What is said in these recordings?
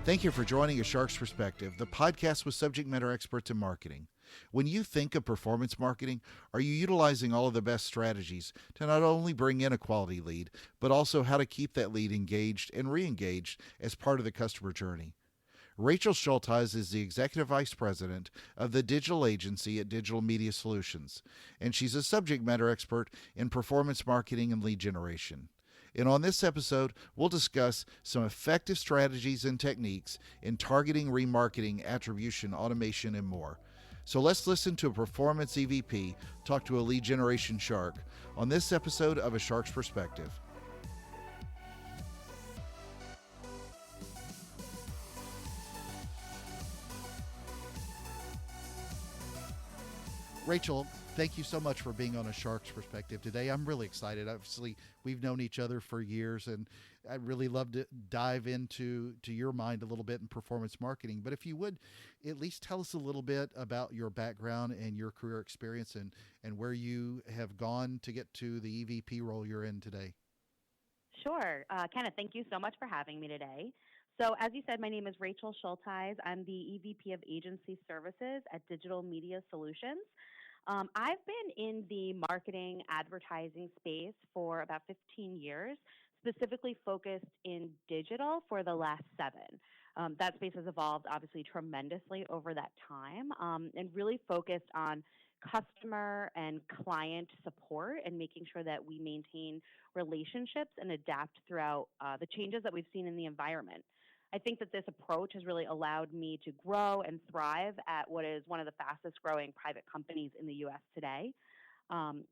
Thank you for joining A Shark's Perspective, the podcast with subject matter experts in marketing. When you think of performance marketing, are you utilizing all of the best strategies to not only bring in a quality lead, but also how to keep that lead engaged and re-engaged as part of the customer journey? Rachel Schulties is the Executive Vice President of the digital agency at Digital Media Solutions, and she's a subject matter expert in performance marketing and lead generation. And on this episode, we'll discuss some effective strategies and techniques in targeting, remarketing, attribution, automation, and more. So let's listen to a performance EVP talk to a lead generation shark on this episode of A Shark's Perspective. Rachel, thank you so much for being on A Shark's Perspective today. I'm really excited. Obviously, we've known each other for years, and I'd really love to dive into your mind a little bit in performance marketing. But if you would, at least tell us a little bit about your background and your career experience and where you have gone to get to the EVP role you're in today. Sure. Kenneth, thank you so much for having me today. So, as you said, my name is Rachel Schulties. I'm the EVP of Agency Services at Digital Media Solutions. I've been in the marketing advertising space for about 15 years, specifically focused in digital for the last 7. That space has evolved obviously tremendously over that time and really focused on customer and client support and making sure that we maintain relationships and adapt throughout the changes that we've seen in the environment. I think that this approach has really allowed me to grow and thrive at what is one of the fastest growing private companies in the U.S. today.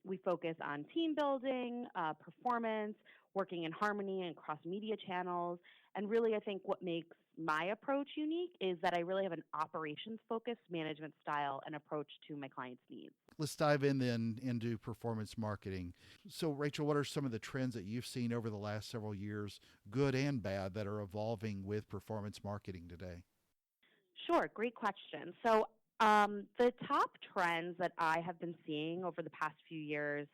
We focus on team building, performance, working in harmony and cross media channels. And really, I think what makes my approach unique is that I really have an operations focused management style and approach to my clients' needs. Let's dive in then into performance marketing. So, Rachel, what are some of the trends that you've seen over the last several years, good and bad, that are evolving with performance marketing today? Sure, great question. So, the top trends that I have been seeing over the past few years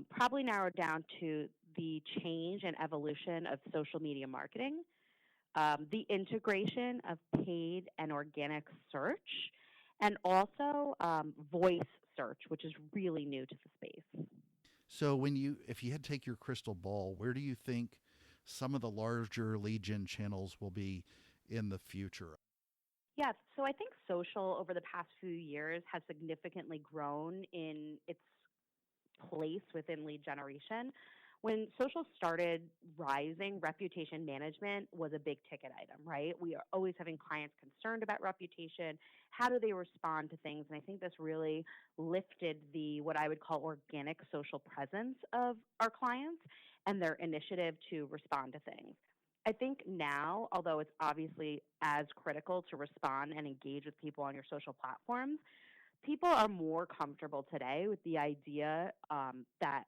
probably narrowed down to the change and evolution of social media marketing, the integration of paid and organic search, and also voice search, which is really new to the space. So, if you had to take your crystal ball, where do you think some of the larger lead gen channels will be in the future? Yes, so I think social over the past few years has significantly grown in its place within lead generation. When social started rising, reputation management was a big ticket item, right? We are always having clients concerned about reputation. How do they respond to things? And I think this really lifted the what I would call organic social presence of our clients and their initiative to respond to things. I think now, although it's obviously as critical to respond and engage with people on your social platforms, people are more comfortable today with the idea that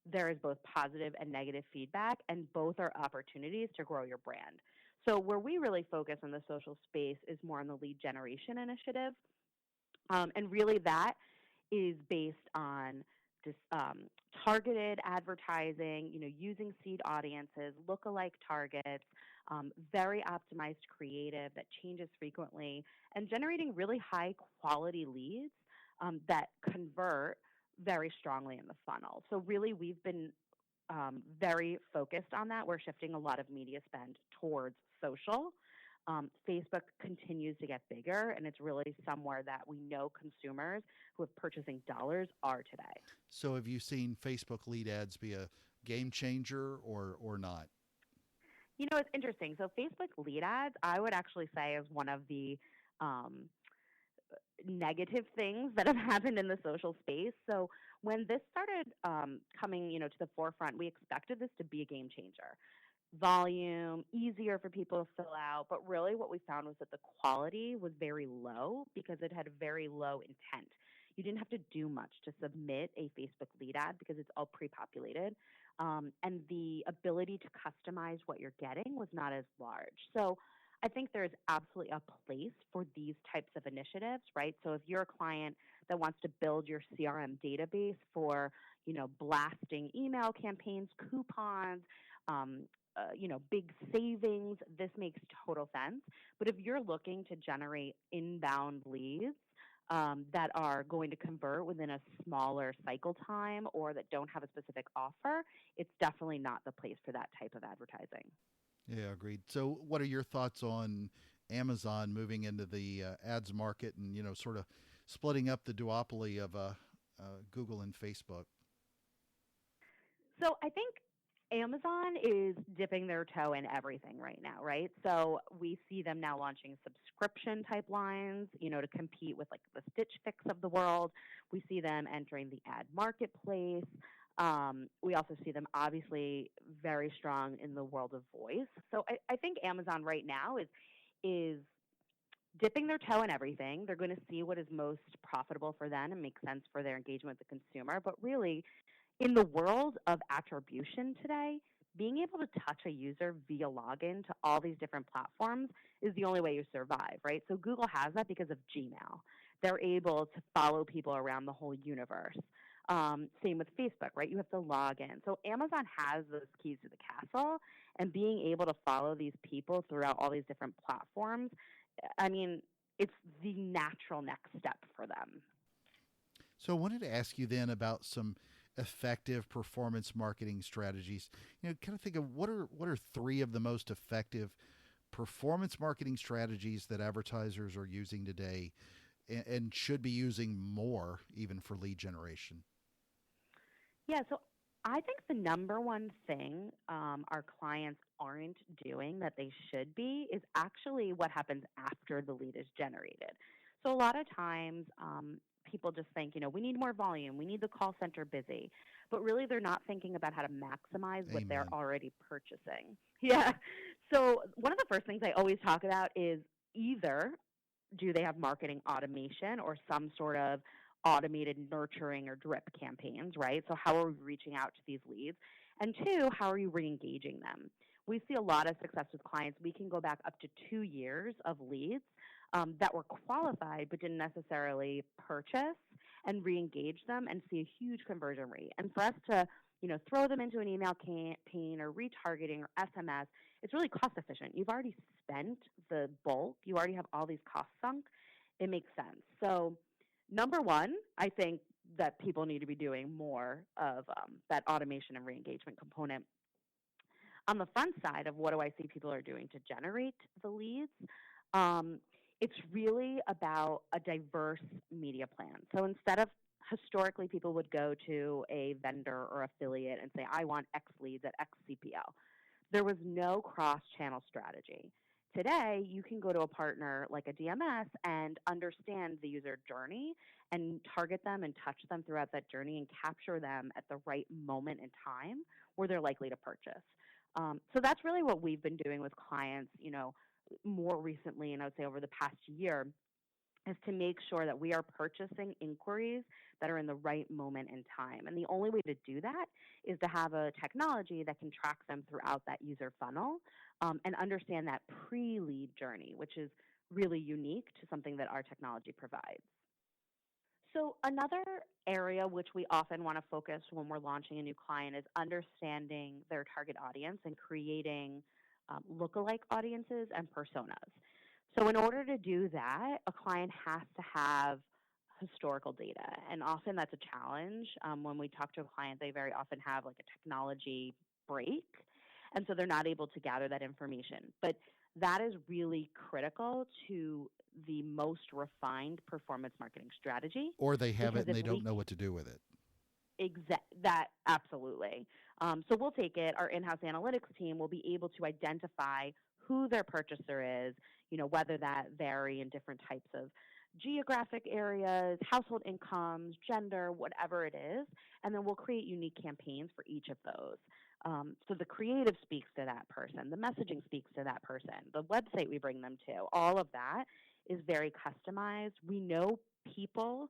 there is both positive and negative feedback, and both are opportunities to grow your brand. So, where we really focus in the social space is more on the lead generation initiative. And really, that is based on just targeted advertising, using seed audiences, lookalike targets, very optimized creative that changes frequently, and generating really high quality leads that convert very strongly in the funnel. So really, we've been very focused on that. We're shifting a lot of media spend towards social. Facebook continues to get bigger, and it's really somewhere that we know consumers who have purchasing dollars are today. So, have you seen Facebook lead ads be a game changer or not? It's interesting. So Facebook lead ads, I would actually say, is one of the um, negative things that have happened in the social space. So when this started coming, to the forefront, we expected this to be a game changer. Volume, easier for people to fill out, but really what we found was that the quality was very low because it had very low intent. You didn't have to do much to submit a Facebook lead ad because it's all pre-populated. And the ability to customize what you're getting was not as large. So I think there's absolutely a place for these types of initiatives, right? So if you're a client that wants to build your CRM database for, blasting email campaigns, coupons, big savings, this makes total sense. But if you're looking to generate inbound leads that are going to convert within a smaller cycle time or that don't have a specific offer, it's definitely not the place for that type of advertising. Yeah, agreed. So, what are your thoughts on Amazon moving into the ads market and sort of splitting up the duopoly of Google and Facebook? So I think Amazon is dipping their toe in everything right now, right? So we see them now launching subscription type lines, to compete with like the Stitch Fix of the world. We see them entering the ad marketplace. We also see them obviously very strong in the world of voice. So I think Amazon right now is dipping their toe in everything. They're going to see what is most profitable for them and makes sense for their engagement with the consumer. But really, in the world of attribution today, being able to touch a user via login to all these different platforms is the only way you survive, right? So Google has that because of Gmail. They're able to follow people around the whole universe. Same with Facebook, right? You have to log in. So Amazon has those keys to the castle, and being able to follow these people throughout all these different platforms, I mean, it's the natural next step for them. So, I wanted to ask you then about some effective performance marketing strategies. Kind of think of what are three of the most effective performance marketing strategies that advertisers are using today and should be using more even for lead generation. Yeah, so I think the number one thing our clients aren't doing that they should be is actually what happens after the lead is generated. So a lot of times people just think, we need more volume, we need the call center busy, but really they're not thinking about how to maximize what they're Amen. already purchasing. Yeah. So one of the first things I always talk about is either do they have marketing automation or some sort of automated nurturing or drip campaigns, right? So how are we reaching out to these leads? And two, how are you re-engaging them? We see a lot of success with clients. We can go back up to 2 years of leads that were qualified but didn't necessarily purchase and re-engage them and see a huge conversion rate. And for us to throw them into an email campaign or retargeting or SMS, it's really cost efficient. You've already spent the bulk. You already have all these costs sunk. It makes sense. So number one, I think that people need to be doing more of that automation and re-engagement component. On the front side of what do I see people are doing to generate the leads, um, it's really about a diverse media plan. So instead of historically people would go to a vendor or affiliate and say, I want X leads at X CPL. There was no cross-channel strategy. Today, you can go to a partner like a DMS and understand the user journey and target them and touch them throughout that journey and capture them at the right moment in time where they're likely to purchase. So that's really what we've been doing with clients, more recently, and I would say over the past year, is to make sure that we are purchasing inquiries that are in the right moment in time. And the only way to do that is to have a technology that can track them throughout that user funnel and understand that pre-lead journey, which is really unique to something that our technology provides. So another area which we often want to focus when we're launching a new client is understanding their target audience and creating lookalike audiences and personas. So in order to do that, a client has to have historical data, and often that's a challenge. When we talk to a client, they very often have like a technology break, and so they're not able to gather that information. But that is really critical to the most refined performance marketing strategy Or they have because it and if they don't we know what to do with it. that absolutely. So we'll take it. Our in-house analytics team will be able to identify who their purchaser is, whether that vary in different types of geographic areas, household incomes, gender, whatever it is, and then we'll create unique campaigns for each of those. So the creative speaks to that person, the messaging speaks to that person, the website we bring them to, all of that is very customized. We know people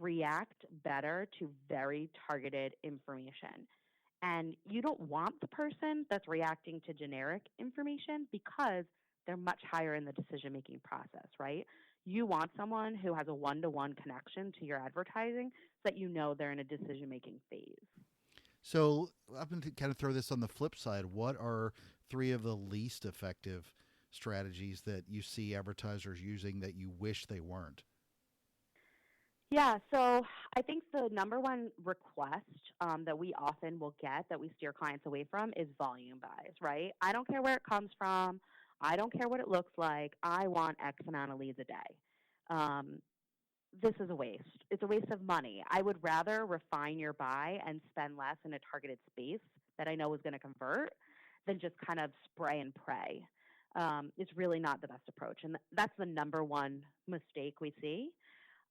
react better to very targeted information. And you don't want the person that's reacting to generic information because they're much higher in the decision making process, right? You want someone who has a one to one connection to your advertising so that they're in a decision making phase. So I'm going to kind of throw this on the flip side. What are three of the least effective strategies that you see advertisers using that you wish they weren't? Yeah, so I think the number one request that we often will get that we steer clients away from is volume buys, right? I don't care where it comes from. I don't care what it looks like. I want X amount of leads a day. Um, this is a waste. It's a waste of money. I would rather refine your buy and spend less in a targeted space that I know is going to convert than just kind of spray and pray. It's really not the best approach. And that's the number one mistake we see.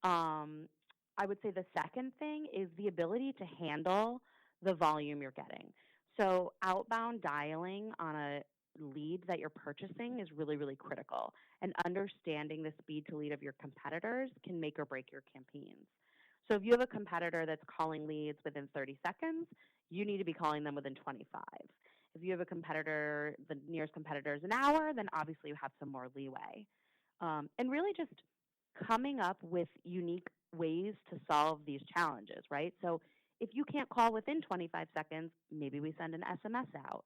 Um, I would say the second thing is the ability to handle the volume you're getting. So, outbound dialing on a lead that you're purchasing is really, really critical. And understanding the speed to lead of your competitors can make or break your campaigns. So, if you have a competitor that's calling leads within 30 seconds, you need to be calling them within 25. If you have a competitor, the nearest competitor is an hour, then obviously you have some more leeway. And really just coming up with unique ways to solve these challenges, right? So if you can't call within 25 seconds, maybe we send an SMS out.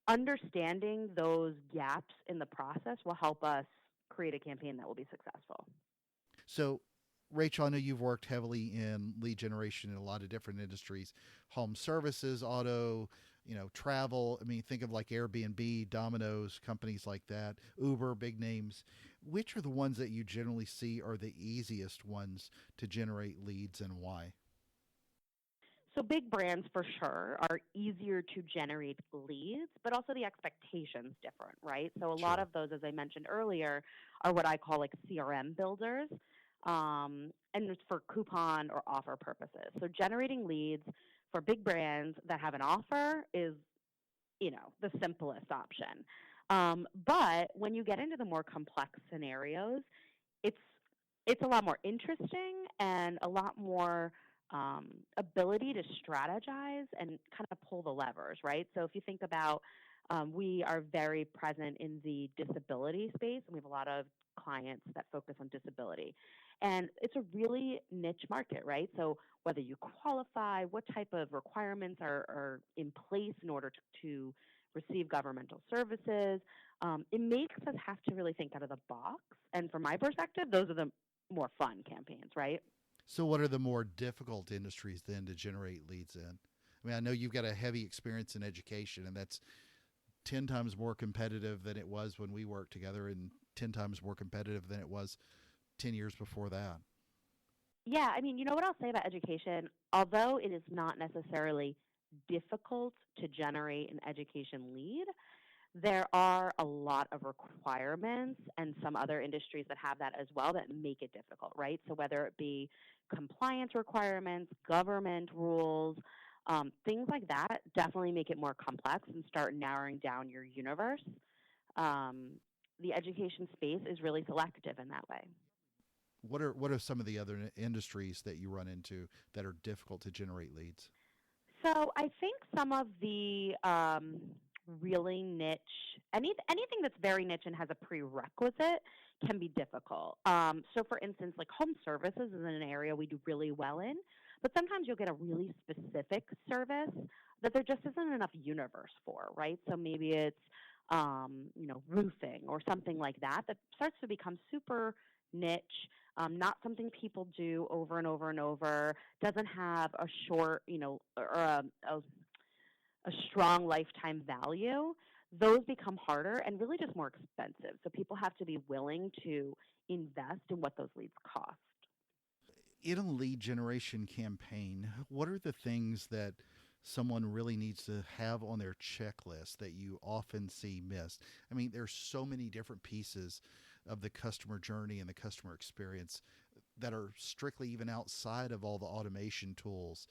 Understanding those gaps in the process will help us create a campaign that will be successful. So, Rachel, I know you've worked heavily in lead generation in a lot of different industries, home services, auto, travel. I mean, think of like Airbnb, Domino's, companies like that, Uber, big names. Which are the ones that you generally see are the easiest ones to generate leads, and why? So big brands for sure are easier to generate leads, but also the expectations different, right? So a lot Sure. of those, as I mentioned earlier, are what I call like CRM builders, and it's for coupon or offer purposes. So generating leads for big brands that have an offer is, the simplest option. But when you get into the more complex scenarios, it's it's a lot more interesting and a lot more ability to strategize and kind of pull the levers, right? So if you think about, we are very present in the disability space, and we have a lot of clients that focus on disability. And it's a really niche market, right? So whether you qualify, what type of requirements are in place in order to receive governmental services, it makes us have to really think out of the box. And from my perspective, those are the more fun campaigns, right? So, what are the more difficult industries then to generate leads in? I mean, I know you've got a heavy experience in education, and that's 10 times more competitive than it was when we worked together, and 10 times more competitive than it was 10 years before that. Yeah, I mean, you know what I'll say about education? Although it is not necessarily difficult to generate an education lead, there are a lot of requirements and some other industries that have that as well that make it difficult, right? So whether it be compliance requirements, government rules, things like that definitely make it more complex and start narrowing down your universe. Um, the education space is really selective in that way. What are some of the other industries that you run into that are difficult to generate leads? So I think some of the really niche, anything that's very niche and has a prerequisite can be difficult. So for instance, like home services is an area we do really well in, but sometimes you'll get a really specific service that there just isn't enough universe for, right? So maybe it's roofing or something like that that starts to become super niche, not something people do over and over and over, doesn't have a short, or a strong lifetime value. Those become harder and really just more expensive. So people have to be willing to invest in what those leads cost. In a lead generation campaign, what are the things that someone really needs to have on their checklist that you often see missed? I mean, there's so many different pieces of the customer journey and the customer experience that are strictly even outside of all the automation tools,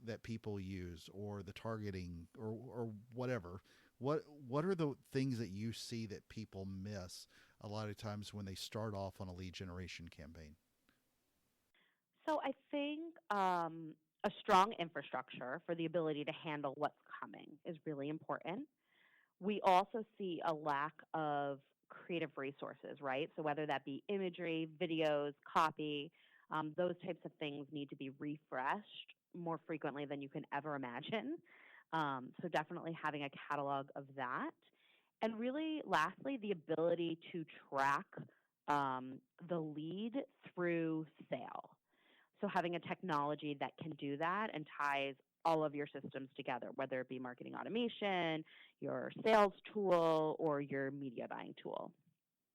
that people use, or the targeting, or whatever. What are the things that you see that people miss a lot of times when they start off on a lead generation campaign? So I think a strong infrastructure for the ability to handle what's coming is really important. We also see a lack of creative resources, right? So whether that be imagery, videos, copy, those types of things need to be refreshed more frequently than you can ever imagine. So definitely having a catalog of that. And really, lastly, the ability to track the lead through sale. So having a technology that can do that and ties all of your systems together, whether it be marketing automation, your sales tool, or your media buying tool.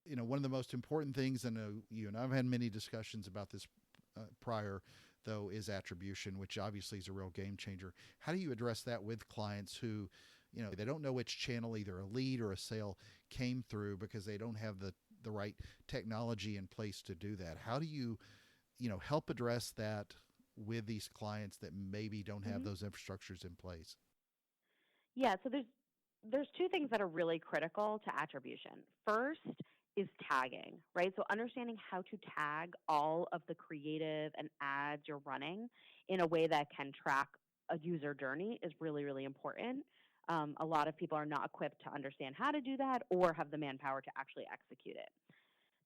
One of the most important things, and you and I've had many discussions about this prior, though, is attribution, which obviously is a real game changer. How do you address that with clients who, they don't know which channel either a lead or a sale came through because they don't have the right technology in place to do that? How do you, help address that with these clients that maybe don't have hmm those infrastructures in place? Yeah, so there's two things that are really critical to attribution. First is tagging, right? So understanding how to tag all of the creative and ads you're running in a way that can track a user journey is really, really important. A lot of people are not equipped to understand how to do that or have the manpower to actually execute it.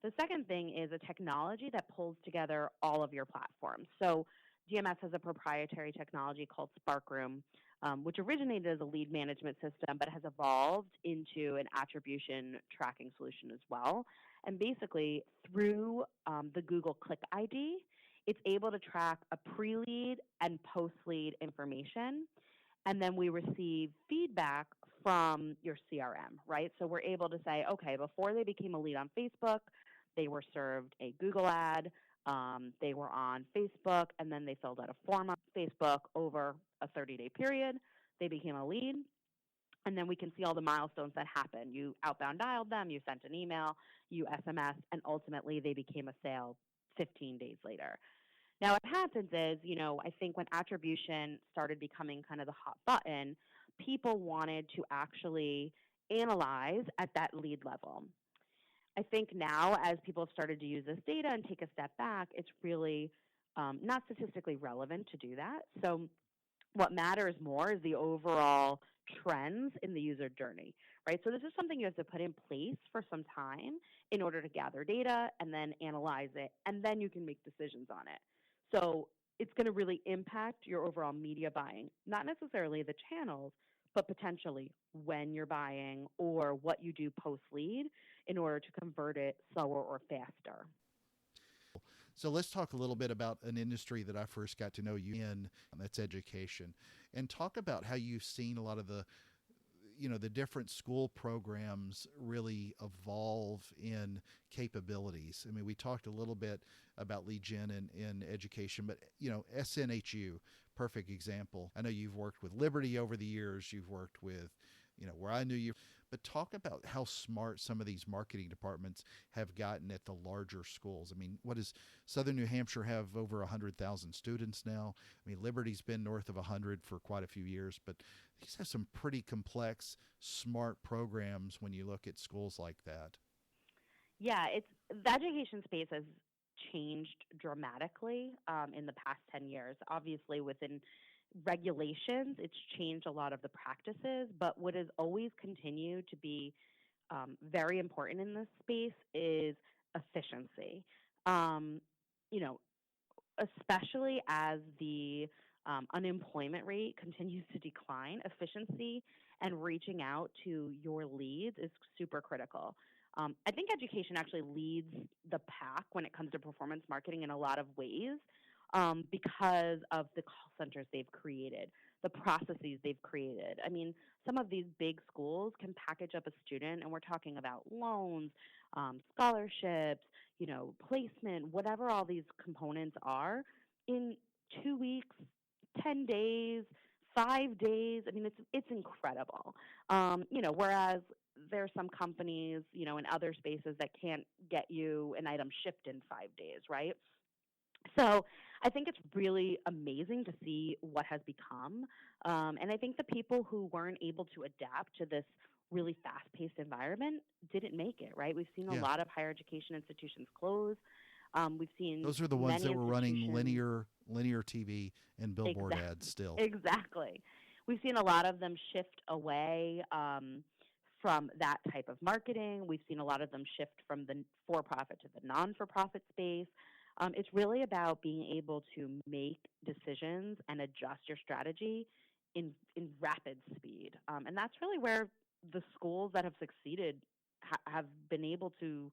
The second thing is a technology that pulls together all of your platforms. So GMS has a proprietary technology called SparkRoom, which originated as a lead management system but has evolved into an attribution tracking solution as well. And basically, through the Google Click ID, it's able to track a pre lead and post lead information, and then we receive feedback from your CRM, right? So we're able to say, okay, before they became a lead on Facebook, they were served a Google ad, they were on Facebook, and then they filled out a form on Facebook over a 30-day period. They became a lead, and then we can see all the milestones that happened. You outbound dialed them, you sent an email, you SMS, and ultimately they became a sale 15 days later. Now, what happens is, I think when attribution started becoming kind of the hot button, people wanted to actually analyze at that lead level. I think now, as people have started to use this data and take a step back, it's really not statistically relevant to do that. So, what matters more is the overall trends in the user journey, right? So, this is something you have to put in place for some time in order to gather data and then analyze it, and then you can make decisions on it. So, it's going to really impact your overall media buying, not necessarily the channels, but potentially when you're buying or what you do post lead in order to convert it slower or faster. So let's talk a little bit about an industry that I first got to know you in, that's education, and talk about how you've seen a lot of the different school programs really evolve in capabilities. I mean, we talked a little bit about lead gen in education, but SNHU, perfect example. I know you've worked with Liberty over the years. You've worked with, where I knew you. But talk about how smart some of these marketing departments have gotten at the larger schools. I mean, what does Southern New Hampshire have over 100,000 students now? I mean, Liberty's been north of 100 for quite a few years, but these have some pretty complex, smart programs when you look at schools like that. Yeah, it's the education space has changed dramatically in the past 10 years. Obviously, within regulations, it's changed a lot of the practices, but what has always continued to be very important in this space is efficiency. Um, you know, Especially as the unemployment rate continues to decline, efficiency and reaching out to your leads is super critical. I think education actually leads the pack when it comes to performance marketing in a lot of ways because of the call centers they've created, the processes they've created. I mean, some of these big schools can package up a student, and we're talking about loans, scholarships, placement, whatever all these components are, in 2 weeks, 10 days, 5 days. I mean, it's incredible. Whereas there are some companies, in other spaces that can't get you an item shipped in 5 days, right? So I think it's really amazing to see what has become. And I think the people who weren't able to adapt to this really fast paced environment didn't make it, right? We've seen a Yeah. lot of higher education institutions close. We've seen Those are the ones many that were running institutions. linear TV and billboard ads Exactly. still. Exactly. We've seen a lot of them shift away from that type of marketing. We've seen a lot of them shift from the for profit to the non for profit space. It's really about being able to make decisions and adjust your strategy in rapid speed. And that's really where the schools that have succeeded have been able to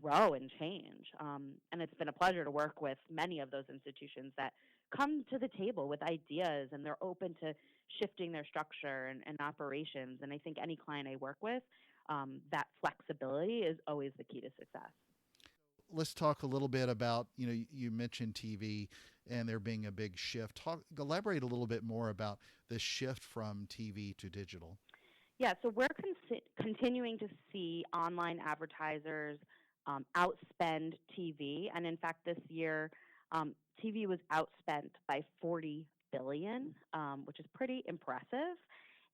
grow and change. And it's been a pleasure to work with many of those institutions that come to the table with ideas, and they're open to shifting their structure and operations. And I think any client I work with, that flexibility is always the key to success. Let's talk a little bit about, you mentioned TV and there being a big shift. Elaborate a little bit more about the shift from TV to digital. Yeah, so we're continuing to see online advertisers outspend TV, and in fact, this year, TV was outspent by 40 billion, which is pretty impressive.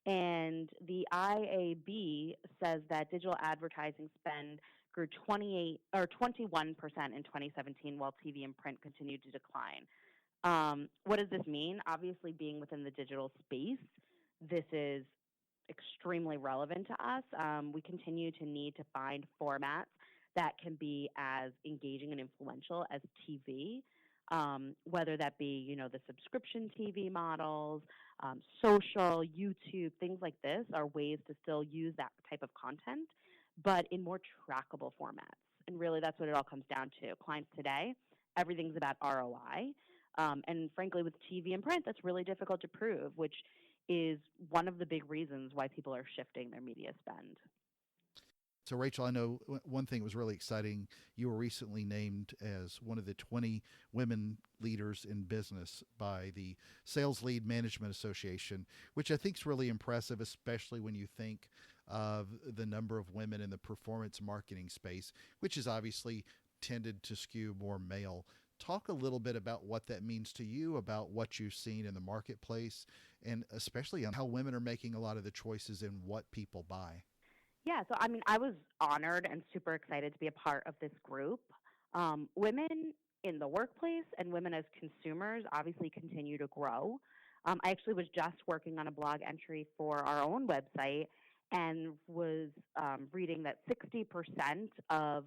And the IAB says that digital advertising spend grew 28 or 21% in 2017, while TV and print continued to decline. What does this mean? Obviously, being within the digital space, this is extremely relevant to us. We continue to need to find formats that can be as engaging and influential as TV, whether that be, the subscription TV models, social, YouTube, things like this are ways to still use that type of content, but in more trackable formats. And really, that's what it all comes down to. Clients today, everything's about ROI. And frankly, with TV and print, that's really difficult to prove, which is one of the big reasons why people are shifting their media spend. So, Rachel, I know one thing that was really exciting. You were recently named as one of the 20 women leaders in business by the Sales Lead Management Association, which I think is really impressive, especially when you think of the number of women in the performance marketing space, which is obviously tended to skew more male. Talk a little bit about what that means to you, about what you've seen in the marketplace, and especially on how women are making a lot of the choices in what people buy. Yeah, so I was honored and super excited to be a part of this group. Women in the workplace and women as consumers obviously continue to grow. I actually was just working on a blog entry for our own website and was reading that 60% of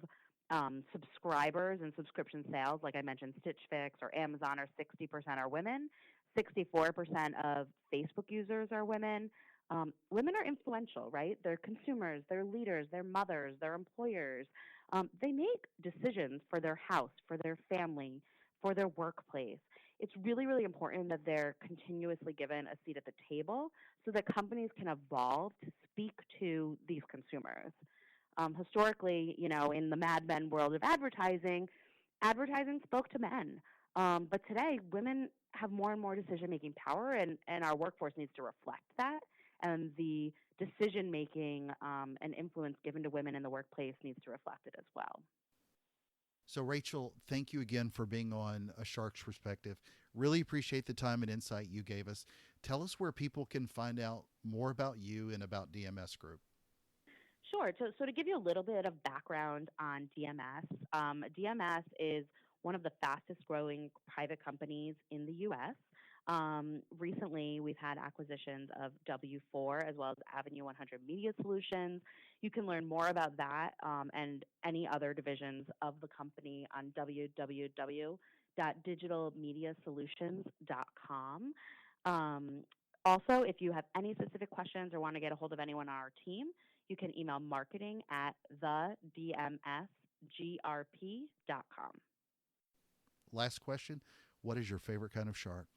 subscribers and subscription sales, like I mentioned, Stitch Fix or Amazon, are 60% are women. 64% of Facebook users are women. Women are influential, right? They're consumers, they're leaders, they're mothers, they're employers. They make decisions for their house, for their family, for their workplace. It's really, really important that they're continuously given a seat at the table so that companies can evolve to speak to these consumers. Historically, in the Mad Men world of advertising, advertising spoke to men. But today, women have more and more decision-making power, and our workforce needs to reflect that. And the decision-making and influence given to women in the workplace needs to reflect it as well. So, Rachel, thank you again for being on A Shark's Perspective. Really appreciate the time and insight you gave us. Tell us where people can find out more about you and about DMS Group. Sure. So to give you a little bit of background on DMS, DMS is one of the fastest growing private companies in the U.S. Recently, we've had acquisitions of W4 as well as Avenue 100 Media Solutions. You can learn more about that and any other divisions of the company on www.digitalmediasolutions.com. Also, if you have any specific questions or want to get a hold of anyone on our team, you can email marketing@thedmsgrp.com. Last question. What is your favorite kind of shark?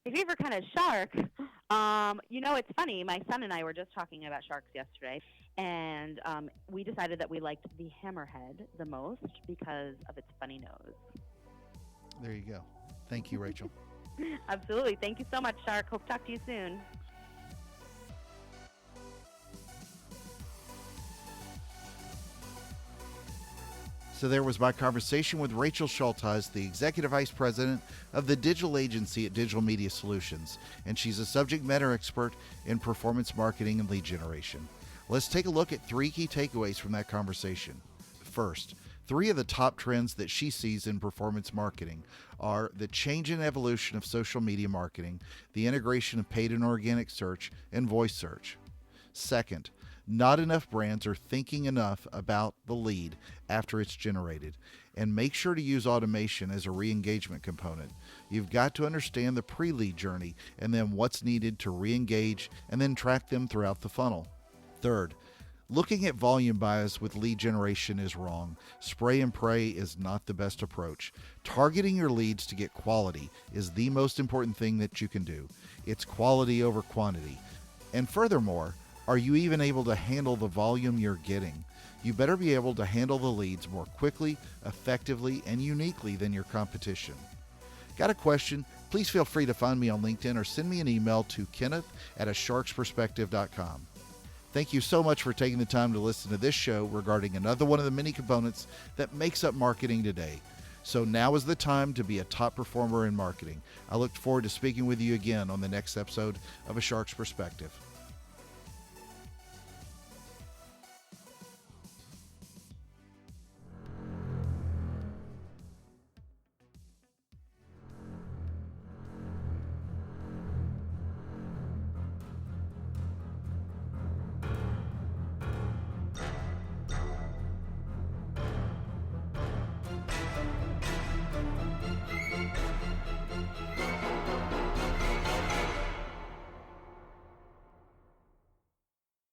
My favorite kind of shark, it's funny. My son and I were just talking about sharks yesterday, and we decided that we liked the hammerhead the most because of its funny nose. There you go. Thank you, Rachel. Absolutely. Thank you so much, Shark. Hope to talk to you soon. So there was my conversation with Rachel Schulties, the Executive Vice President of the digital agency at Digital Media Solutions, and she's a subject matter expert in performance marketing and lead generation. Let's take a look at 3 key takeaways from that conversation. First, 3 of the top trends that she sees in performance marketing are the change and evolution of social media marketing, the integration of paid and organic search, and voice search. Second, Not enough brands are thinking enough about the lead after it's generated. And make sure to use automation as a re-engagement component. You've got to understand the pre-lead journey and then what's needed to re-engage and then track them throughout the funnel. Third, looking at volume bias with lead generation is wrong. Spray and pray is not the best approach. Targeting your leads to get quality is the most important thing that you can do. It's quality over quantity. And furthermore, are you even able to handle the volume you're getting? You better be able to handle the leads more quickly, effectively, and uniquely than your competition. Got a question? Please feel free to find me on LinkedIn or send me an email to kenneth@asharksperspective.com. Thank you so much for taking the time to listen to this show regarding another one of the many components that makes up marketing today. So now is the time to be a top performer in marketing. I look forward to speaking with you again on the next episode of A Shark's Perspective.